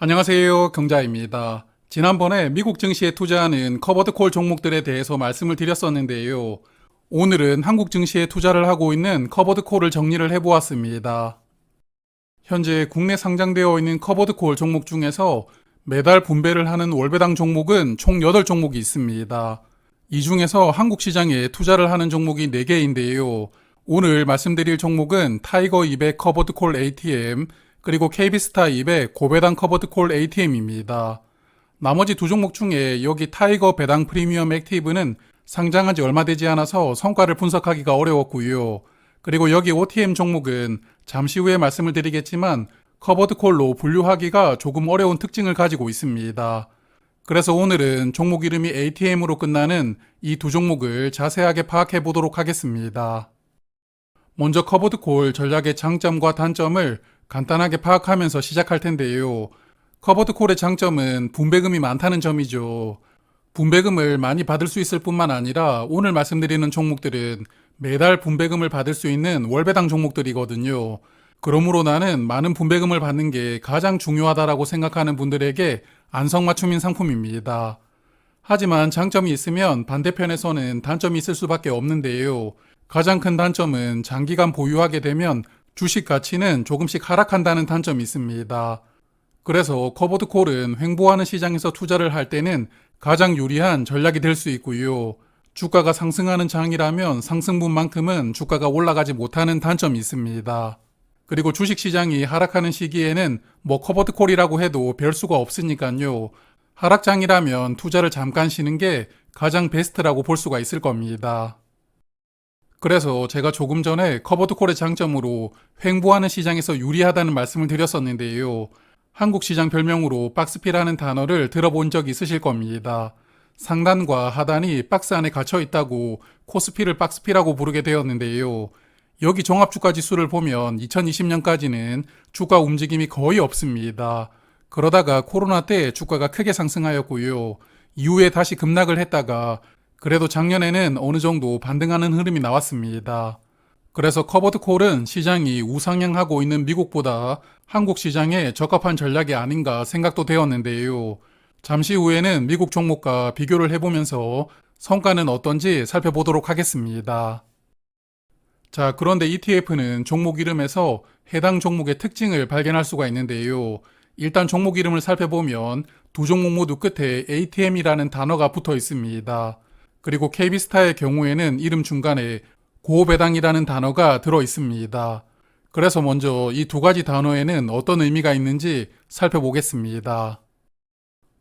안녕하세요. 경자입니다. 지난번에 미국 증시에 투자하는 커버드콜 종목들에 대해서 말씀을 드렸었는데요. 오늘은 한국 증시에 투자를 하고 있는 커버드콜을 정리를 해보았습니다. 현재 국내 상장되어 있는 커버드콜 종목 중에서 매달 분배를 하는 월배당 종목은 총 8종목이 있습니다. 이 중에서 한국 시장에 투자를 하는 종목이 4개인데요. 오늘 말씀드릴 종목은 타이거 200 커버드콜 ATM, 그리고 KB스타 200 고배당 커버드콜 ATM입니다. 나머지 두 종목 중에 여기 타이거 배당 프리미엄 액티브는 상장한 지 얼마 되지 않아서 성과를 분석하기가 어려웠고요. 그리고 여기 OTM 종목은 잠시 후에 말씀을 드리겠지만 커버드콜로 분류하기가 조금 어려운 특징을 가지고 있습니다. 그래서 오늘은 종목 이름이 ATM으로 끝나는 이 두 종목을 자세하게 파악해 보도록 하겠습니다. 먼저 커버드콜 전략의 장점과 단점을 간단하게 파악하면서 시작할 텐데요. 커버드콜의 장점은 분배금이 많다는 점이죠. 분배금을 많이 받을 수 있을 뿐만 아니라 오늘 말씀드리는 종목들은 매달 분배금을 받을 수 있는 월배당 종목들이거든요. 그러므로 나는 많은 분배금을 받는 게 가장 중요하다라고 생각하는 분들에게 안성맞춤인 상품입니다. 하지만 장점이 있으면 반대편에서는 단점이 있을 수밖에 없는데요. 가장 큰 단점은 장기간 보유하게 되면 주식 가치는 조금씩 하락한다는 단점이 있습니다. 그래서 커버드콜은 횡보하는 시장에서 투자를 할 때는 가장 유리한 전략이 될 수 있고요. 주가가 상승하는 장이라면 상승분만큼은 주가가 올라가지 못하는 단점이 있습니다. 그리고 주식시장이 하락하는 시기에는 커버드콜이라고 해도 별 수가 없으니까요. 하락장이라면 투자를 잠깐 쉬는 게 가장 베스트라고 볼 수가 있을 겁니다. 그래서 제가 조금 전에 커버드콜의 장점으로 횡보하는 시장에서 유리하다는 말씀을 드렸었는데요. 한국 시장 별명으로 박스피라는 단어를 들어본 적 있으실 겁니다. 상단과 하단이 박스 안에 갇혀 있다고 코스피를 박스피라고 부르게 되었는데요. 여기 종합주가 지수를 보면 2020년까지는 주가 움직임이 거의 없습니다. 그러다가 코로나 때 주가가 크게 상승하였고요. 이후에 다시 급락을 했다가 그래도 작년에는 어느 정도 반등하는 흐름이 나왔습니다. 그래서 커버드콜은 시장이 우상향하고 있는 미국보다 한국 시장에 적합한 전략이 아닌가 생각도 되었는데요. 잠시 후에는 미국 종목과 비교를 해보면서 성과는 어떤지 살펴보도록 하겠습니다. 자, 그런데 ETF는 종목 이름에서 해당 종목의 특징을 발견할 수가 있는데요. 일단 종목 이름을 살펴보면 두 종목 모두 끝에 ATM이라는 단어가 붙어 있습니다. 그리고 KB스타의 경우에는 이름 중간에 고배당이라는 단어가 들어 있습니다. 그래서 먼저 이 두 가지 단어에는 어떤 의미가 있는지 살펴보겠습니다.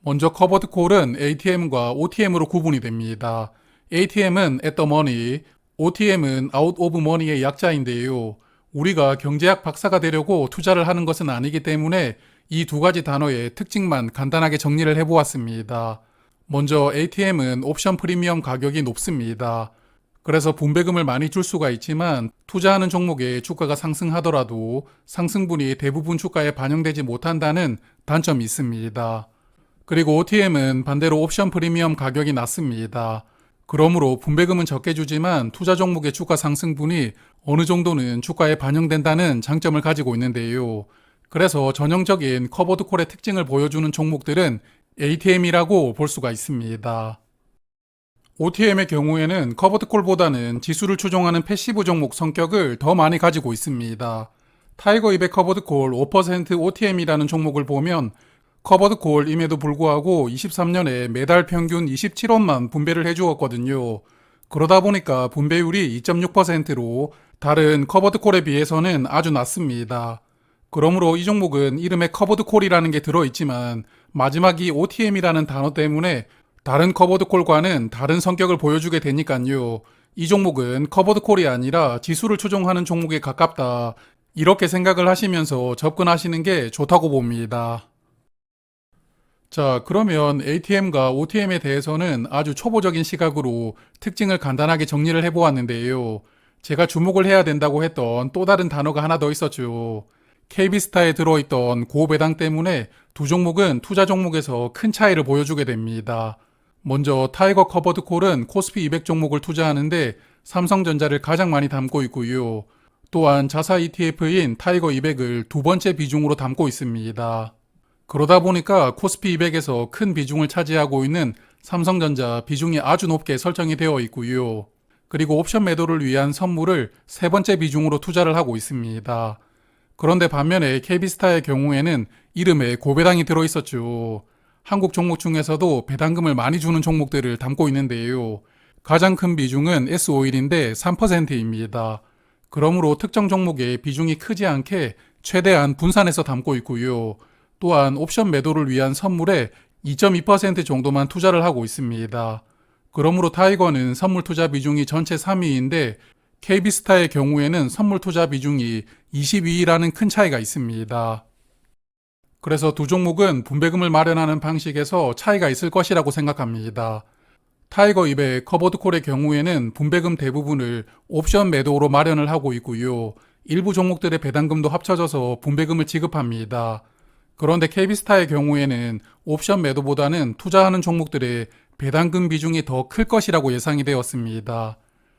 먼저 커버드콜은 ATM과 OTM으로 구분이 됩니다. ATM은 at the money, OTM은 out of money의 약자인데요. 우리가 경제학 박사가 되려고 투자를 하는 것은 아니기 때문에 이 두 가지 단어의 특징만 간단하게 정리를 해보았습니다. 먼저 ATM은 옵션 프리미엄 가격이 높습니다. 그래서 분배금을 많이 줄 수가 있지만 투자하는 종목의 주가가 상승하더라도 상승분이 대부분 주가에 반영되지 못한다는 단점이 있습니다. 그리고 OTM은 반대로 옵션 프리미엄 가격이 낮습니다. 그러므로 분배금은 적게 주지만 투자 종목의 주가 상승분이 어느 정도는 주가에 반영된다는 장점을 가지고 있는데요. 그래서 전형적인 커버드콜의 특징을 보여주는 종목들은 ATM이라고 볼 수가 있습니다. OTM의 경우에는 커버드콜보다는 지수를 추종하는 패시브 종목 성격을 더 많이 가지고 있습니다. 타이거 200 커버드콜 5% OTM이라는 종목을 보면 커버드콜임에도 불구하고 23년에 매달 평균 27원만 분배를 해주었거든요. 그러다 보니까 분배율이 2.6%로 다른 커버드콜에 비해서는 아주 낮습니다. 그러므로 이 종목은 이름에 커버드콜이라는 게 들어있지만 마지막이 OTM이라는 단어 때문에 다른 커버드콜과는 다른 성격을 보여주게 되니까요. 이 종목은 커버드콜이 아니라 지수를 추종하는 종목에 가깝다. 이렇게 생각을 하시면서 접근하시는 게 좋다고 봅니다. 자, 그러면 ATM과 OTM에 대해서는 아주 초보적인 시각으로 특징을 간단하게 정리를 해보았는데요. 제가 주목을 해야 된다고 했던 또 다른 단어가 하나 더 있었죠. KB스타에 들어있던 고배당 때문에 두 종목은 투자 종목에서 큰 차이를 보여주게 됩니다. 먼저 타이거 커버드콜은 코스피 200 종목을 투자하는데 삼성전자를 가장 많이 담고 있고요. 또한 자사 ETF인 타이거 200을 두 번째 비중으로 담고 있습니다. 그러다 보니까 코스피 200에서 큰 비중을 차지하고 있는 삼성전자 비중이 아주 높게 설정이 되어 있고요. 그리고 옵션 매도를 위한 선물을 세 번째 비중으로 투자를 하고 있습니다. 그런데 반면에 KB스타의 경우에는 이름에 고배당이 들어있었죠. 한국 종목 중에서도 배당금을 많이 주는 종목들을 담고 있는데요. 가장 큰 비중은 S51인데 3%입니다. 그러므로 특정 종목의 비중이 크지 않게 최대한 분산해서 담고 있고요. 또한 옵션 매도를 위한 선물에 2.2% 정도만 투자를 하고 있습니다. 그러므로 타이거는 선물 투자 비중이 전체 3위인데 KB스타의 경우에는 선물 투자 비중이 22위라는 큰 차이가 있습니다. 그래서 두 종목은 분배금을 마련하는 방식에서 차이가 있을 것이라고 생각합니다. 타이거 200 커버드콜의 경우에는 분배금 대부분을 옵션 매도로 마련을 하고 있고요. 일부 종목들의 배당금도 합쳐져서 분배금을 지급합니다. 그런데 KB스타의 경우에는 옵션 매도보다는 투자하는 종목들의 배당금 비중이 더 클 것이라고 예상이 되었습니다.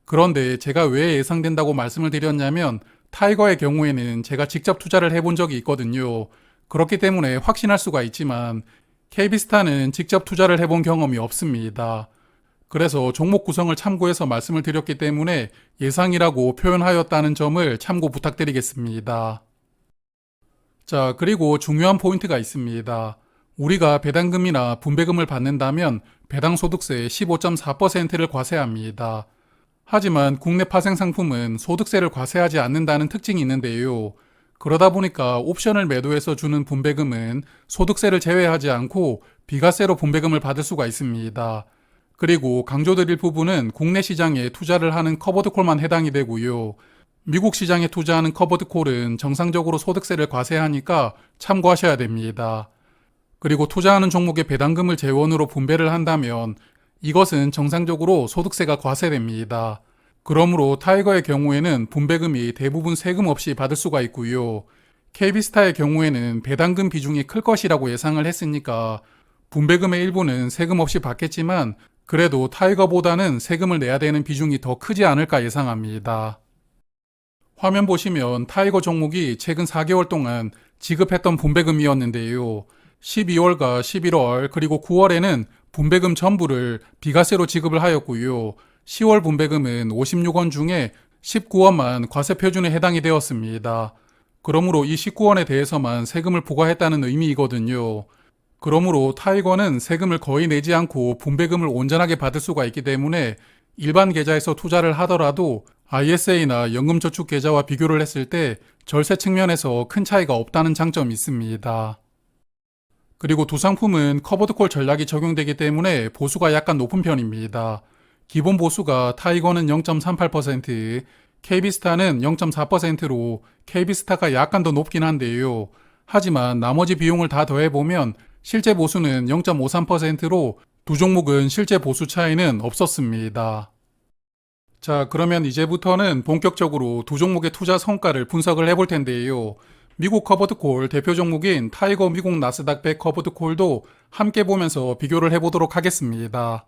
그런데 제가 왜 예상된다고 말씀을 드렸냐면 타이거의 경우에는 제가 직접 투자를 해본 적이 있거든요. 그렇기 때문에 확신할 수가 있지만 KB스타는 직접 투자를 해본 경험이 없습니다. 그래서 종목 구성을 참고해서 말씀을 드렸기 때문에 예상이라고 표현하였다는 점을 참고 부탁드리겠습니다. 자, 그리고 중요한 포인트가 있습니다. 우리가 배당금이나 분배금을 받는다면 배당소득세 15.4%를 과세합니다. 하지만 국내 파생 상품은 소득세를 과세하지 않는다는 특징이 있는데요. 그러다 보니까 옵션을 매도해서 주는 분배금은 소득세를 제외하지 않고 비과세로 분배금을 받을 수가 있습니다. 그리고 강조드릴 부분은 국내 시장에 투자를 하는 커버드콜만 해당이 되고요. 미국 시장에 투자하는 커버드콜은 정상적으로 소득세를 과세하니까 참고하셔야 됩니다. 그리고 투자하는 종목의 배당금을 재원으로 분배를 한다면 이것은 정상적으로 소득세가 과세됩니다. 그러므로 타이거의 경우에는 분배금이 대부분 세금 없이 받을 수가 있고요. KB스타의 경우에는 배당금 비중이 클 것이라고 예상을 했으니까 분배금의 일부는 세금 없이 받겠지만 그래도 타이거보다는 세금을 내야 되는 비중이 더 크지 않을까 예상합니다. 화면 보시면 타이거 종목이 최근 4개월 동안 지급했던 분배금이었는데요. 12월과 11월 그리고 9월에는 분배금 전부를 비과세로 지급을 하였고요. 10월 분배금은 56원 중에 19원만 과세 표준에 해당이 되었습니다. 그러므로 이 19원에 대해서만 세금을 부과했다는 의미이거든요. 그러므로 타이거는 세금을 거의 내지 않고 분배금을 온전하게 받을 수가 있기 때문에 일반 계좌에서 투자를 하더라도 ISA나 연금저축계좌와 비교를 했을 때 절세 측면에서 큰 차이가 없다는 장점이 있습니다. 그리고 두 상품은 커버드콜 전략이 적용되기 때문에 보수가 약간 높은 편입니다. 기본 보수가 타이거는 0.38%, KB스타는 0.4%로 KB스타가 약간 더 높긴 한데요. 하지만 나머지 비용을 다 더해보면 실제 보수는 0.53%로 두 종목은 실제 보수 차이는 없었습니다. 자, 그러면 이제부터는 본격적으로 두 종목의 투자 성과를 분석을 해볼 텐데요. 미국 커버드콜 대표 종목인 타이거 미국 나스닥 100 커버드콜도 함께 보면서 비교를 해보도록 하겠습니다.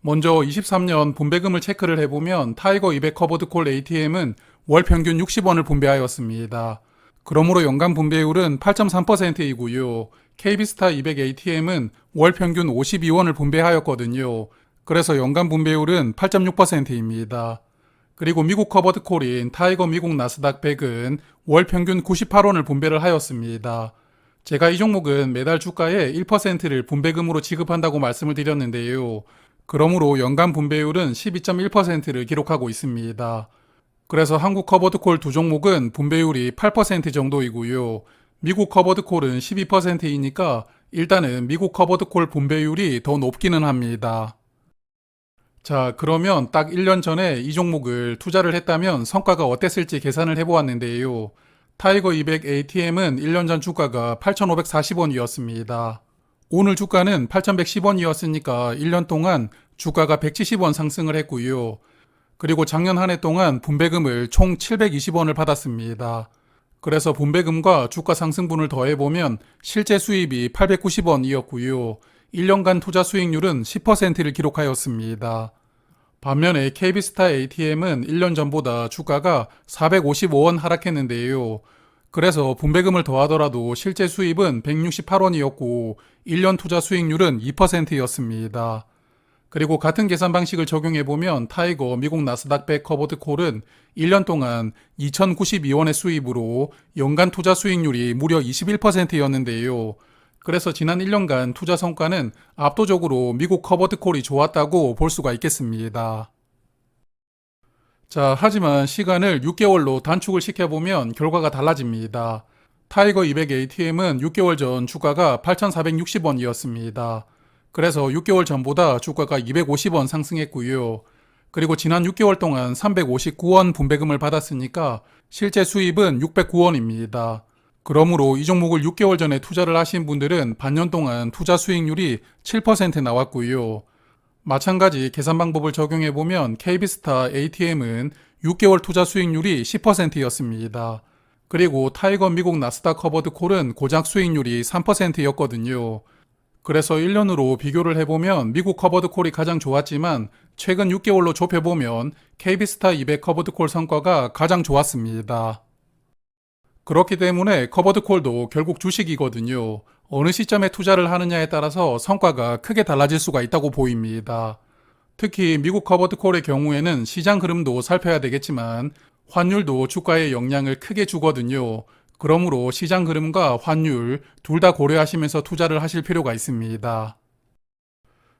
먼저 23년 분배금을 체크를 해보면 타이거 200 커버드콜 ATM은 월 평균 60원을 분배하였습니다. 그러므로 연간 분배율은 8.3%이고요. KB스타 200 ATM은 월 평균 52원을 분배하였거든요. 그래서 연간 분배율은 8.6%입니다. 그리고 미국 커버드콜인 타이거 미국 나스닥 100은 월 평균 98원을 분배를 하였습니다. 제가 이 종목은 매달 주가의 1%를 분배금으로 지급한다고 말씀을 드렸는데요. 그러므로 연간 분배율은 12.1%를 기록하고 있습니다. 그래서 한국 커버드콜 두 종목은 분배율이 8% 정도이고요. 미국 커버드콜은 12%이니까 일단은 미국 커버드콜 분배율이 더 높기는 합니다. 자, 그러면 딱 1년 전에 이 종목을 투자를 했다면 성과가 어땠을지 계산을 해보았는데요. 타이거 200 ATM은 1년 전 주가가 8,540원이었습니다. 오늘 주가는 8,110원이었으니까 1년 동안 주가가 170원 상승을 했고요. 그리고 작년 한 해 동안 분배금을 총 720원을 받았습니다. 그래서 분배금과 주가 상승분을 더해보면 실제 수입이 890원이었고요. 1년간 투자 수익률은 10%를 기록하였습니다. 반면에 KB스타 ATM은 1년 전보다 주가가 455원 하락했는데요. 그래서 분배금을 더하더라도 실제 수입은 168원이었고 1년 투자 수익률은 2%였습니다. 그리고 같은 계산 방식을 적용해보면 타이거 미국 나스닥 100 커버드 콜은 1년 동안 2,092원의 수입으로 연간 투자 수익률이 무려 21%였는데요. 그래서 지난 1년간 투자 성과는 압도적으로 미국 커버드 콜이 좋았다고 볼 수가 있겠습니다. 자, 하지만 시간을 6개월로 단축을 시켜보면 결과가 달라집니다. 타이거 200 ATM은 6개월 전 주가가 8,460원이었습니다. 그래서 6개월 전보다 주가가 250원 상승했고요. 그리고 지난 6개월 동안 359원 분배금을 받았으니까 실제 수입은 609원입니다. 그러므로 이 종목을 6개월 전에 투자를 하신 분들은 반년 동안 투자 수익률이 7% 나왔고요. 마찬가지 계산 방법을 적용해보면 KB스타 ATM은 6개월 투자 수익률이 10%였습니다. 그리고 타이거 미국 나스닥 커버드 콜은 고작 수익률이 3%였거든요. 그래서 1년으로 비교를 해보면 미국 커버드 콜이 가장 좋았지만 최근 6개월로 좁혀보면 KB스타 200 커버드 콜 성과가 가장 좋았습니다. 그렇기 때문에 커버드 콜도 결국 주식이거든요. 어느 시점에 투자를 하느냐에 따라서 성과가 크게 달라질 수가 있다고 보입니다. 특히 미국 커버드 콜의 경우에는 시장 흐름도 살펴야 되겠지만 환율도 주가에 영향을 크게 주거든요. 그러므로 시장 흐름과 환율 둘 다 고려하시면서 투자를 하실 필요가 있습니다.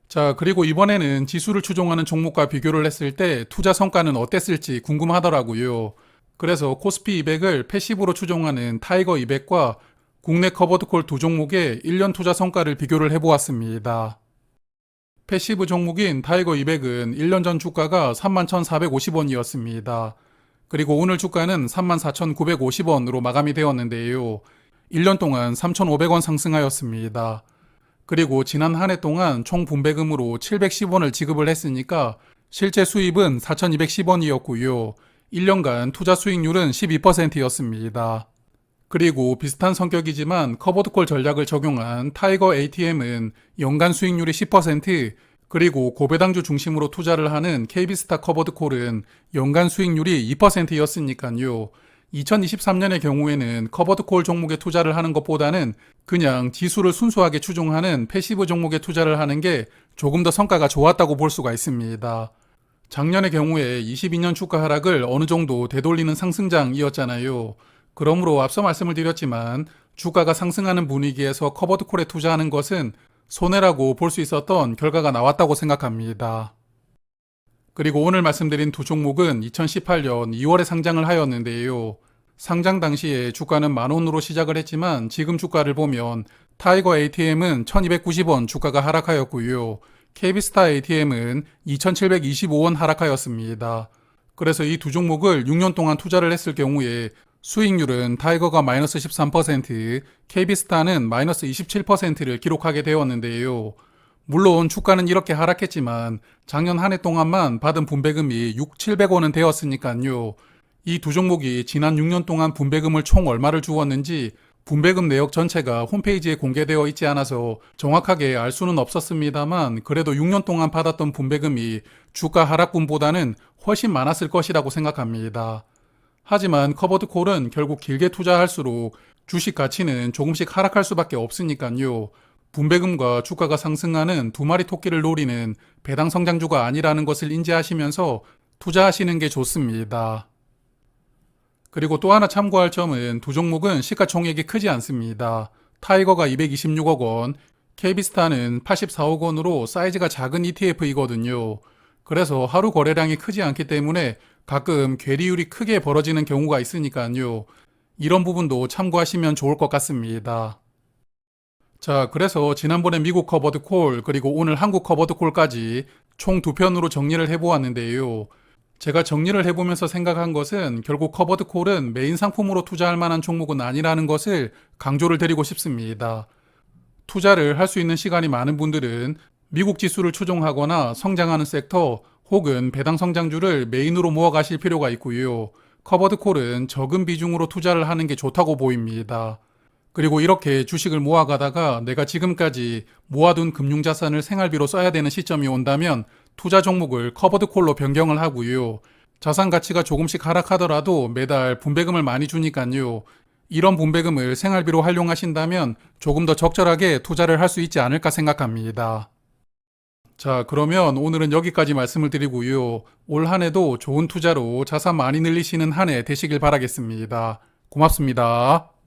자, 그리고 이번에는 지수를 추종하는 종목과 비교를 했을 때 투자 성과는 어땠을지 궁금하더라고요. 그래서 코스피 200을 패시브로 추종하는 타이거 200과 국내 커버드콜 두 종목의 1년 투자 성과를 비교를 해보았습니다. 패시브 종목인 타이거 200은 1년 전 주가가 31,450원이었습니다. 그리고 오늘 주가는 34,950원으로 마감이 되었는데요. 1년 동안 3,500원 상승하였습니다. 그리고 지난 한 해 동안 총 분배금으로 710원을 지급을 했으니까 실제 수입은 4,210원이었고요. 1년간 투자 수익률은 12%였습니다. 그리고 비슷한 성격이지만 커버드콜 전략을 적용한 타이거 ATM은 연간 수익률이 10%, 그리고 고배당주 중심으로 투자를 하는 KB스타 커버드콜은 연간 수익률이 2%였으니까요. 2023년의 경우에는 커버드콜 종목에 투자를 하는 것보다는 그냥 지수를 순수하게 추종하는 패시브 종목에 투자를 하는 게 조금 더 성과가 좋았다고 볼 수가 있습니다. 작년의 경우에 22년 주가 하락을 어느 정도 되돌리는 상승장이었잖아요. 그러므로 앞서 말씀을 드렸지만 주가가 상승하는 분위기에서 커버드콜에 투자하는 것은 손해라고 볼 수 있었던 결과가 나왔다고 생각합니다. 그리고 오늘 말씀드린 두 종목은 2018년 2월에 상장을 하였는데요. 상장 당시에 주가는 만원으로 시작을 했지만 지금 주가를 보면 타이거 ATM은 1290원 주가가 하락하였고요. KB스타 ATM은 2725원 하락하였습니다. 그래서 이 두 종목을 6년 동안 투자를 했을 경우에 수익률은 타이거가 마이너스 13%, KB스타는 마이너스 27%를 기록하게 되었는데요. 물론 주가는 이렇게 하락했지만 작년 한 해 동안만 받은 분배금이 700원은 되었으니까요. 이 두 종목이 지난 6년 동안 분배금을 총 얼마를 주었는지 분배금 내역 전체가 홈페이지에 공개되어 있지 않아서 정확하게 알 수는 없었습니다만 그래도 6년 동안 받았던 분배금이 주가 하락분보다는 훨씬 많았을 것이라고 생각합니다. 하지만 커버드콜은 결국 길게 투자할수록 주식 가치는 조금씩 하락할 수밖에 없으니까요. 분배금과 주가가 상승하는 두 마리 토끼를 노리는 배당 성장주가 아니라는 것을 인지하시면서 투자하시는 게 좋습니다. 그리고 또 하나 참고할 점은 두 종목은 시가총액이 크지 않습니다. 타이거가 226억 원, KB스타는 84억 원으로 사이즈가 작은 ETF이거든요. 그래서 하루 거래량이 크지 않기 때문에 가끔 괴리율이 크게 벌어지는 경우가 있으니까요. 이런 부분도 참고하시면 좋을 것 같습니다. 자, 그래서 지난번에 미국 커버드콜 그리고 오늘 한국 커버드콜까지 총 두 편으로 정리를 해보았는데요. 제가 정리를 해보면서 생각한 것은 결국 커버드콜은 메인 상품으로 투자할 만한 종목은 아니라는 것을 강조를 드리고 싶습니다. 투자를 할 수 있는 시간이 많은 분들은 미국 지수를 추종하거나 성장하는 섹터 혹은 배당 성장주를 메인으로 모아가실 필요가 있고요. 커버드콜은 적은 비중으로 투자를 하는 게 좋다고 보입니다. 그리고 이렇게 주식을 모아가다가 내가 지금까지 모아둔 금융자산을 생활비로 써야 되는 시점이 온다면 투자 종목을 커버드콜로 변경을 하고요. 자산 가치가 조금씩 하락하더라도 매달 분배금을 많이 주니까요. 이런 분배금을 생활비로 활용하신다면 조금 더 적절하게 투자를 할 수 있지 않을까 생각합니다. 자, 그러면 오늘은 여기까지 말씀을 드리고요. 올 한 해도 좋은 투자로 자산 많이 늘리시는 한 해 되시길 바라겠습니다. 고맙습니다.